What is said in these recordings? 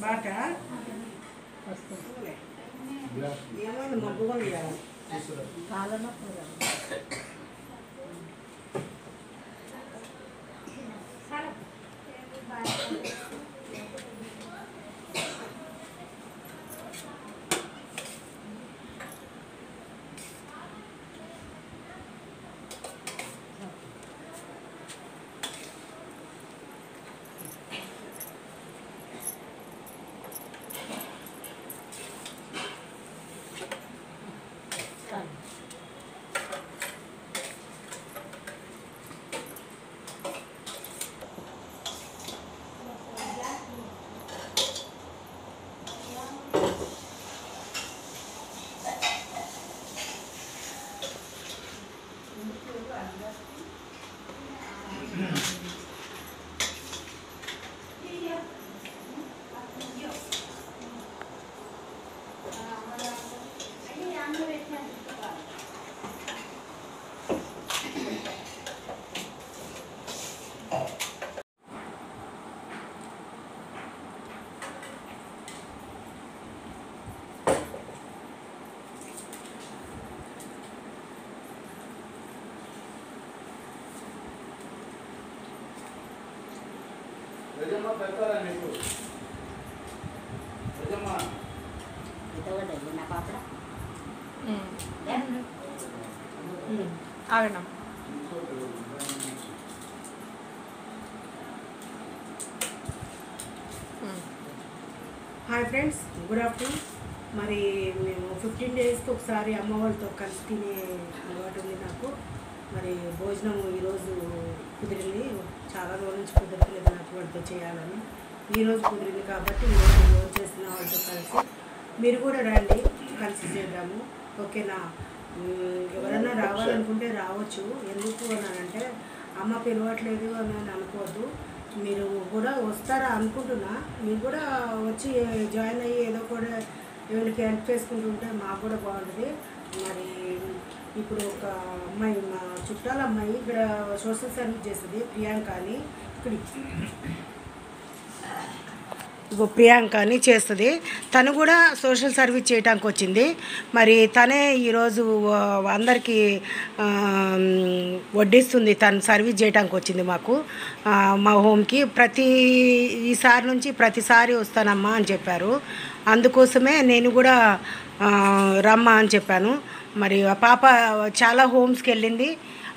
బాట ఏమైంది మబ్బుగా కాలన Rejama better and itu. Rejama. Kita udah jadi apa apa? ఆగండి హాయ్ ఫ్రెండ్స్, గుడ్ ఆఫ్టర్నూన్. మరి మేము 15 డేస్కి ఒకసారి అమ్మ వాళ్ళతో కలిసి తినే అలవాటు ఉంది నాకు. మరి భోజనం ఈరోజు కుదిరింది. చాలా రోజుల నుంచి కుదరట్లేదు నాకు వాళ్ళతో చేయాలని. ఈరోజు కుదిరింది కాబట్టి ఈరోజు భోజనం చేసిన వాళ్ళతో కలిసి మీరు కూడా రండి, కలిసి చేద్దాము. ఓకేనా? ఎవరైనా రావాలనుకుంటే రావచ్చు. ఎందుకు అని అంటే అమ్మ పిలవట్లేదు అని అనుకోవద్దు. మీరు కూడా వస్తారా అనుకుంటున్నా. మీరు కూడా వచ్చి జాయిన్ అయ్యి ఏదో కూడా ఎవరికి హెల్ప్ చేసుకుంటుంటే మాకు కూడా బాగుంటుంది. మరి ఇప్పుడు ఒక అమ్మాయి, మా చుట్టాల అమ్మాయి ఇక్కడ సోషల్ సర్వీస్ చేస్తుంది, ప్రియాంక అని. ప్రియాంక అని చేస్తుంది. తను కూడా సోషల్ సర్వీస్ చేయడానికి వచ్చింది. మరి తనే ఈరోజు అందరికీ వడ్డిస్తుంది. తను సర్వీస్ చేయడానికి వచ్చింది మాకు, మా హోమ్కి. ఈసారి నుంచి ప్రతిసారి వస్తానమ్మా అని చెప్పారు. అందుకోసమే నేను కూడా రమ్మా అని చెప్పాను. మరి ఆ పాప చాలా హోమ్స్కి వెళ్ళింది.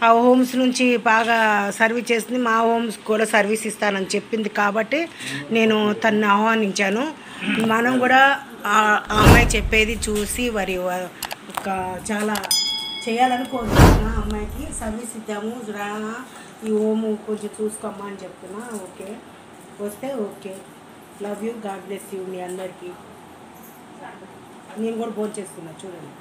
ఆ హోమ్స్ నుంచి బాగా సర్వీస్ చేసింది. మా హోమ్స్ కూడా సర్వీస్ ఇస్తానని చెప్పింది కాబట్టి నేను తనని ఆహ్వానించాను. మనం కూడా ఆ అమ్మాయి చెప్పేది చూసి మరి ఒక చాలా చేయాలని కోరుకుంటున్నా. అమ్మాయికి సర్వీస్ ఇద్దాము, రా ఈ హోము కొంచెం చూసుకోమ్మా అని చెప్తున్నా. ఓకే, వస్తే okay. Love you, God bless you మీ అందరికీ. నేను కూడా భోజనం చేస్తున్నా, చూడండి.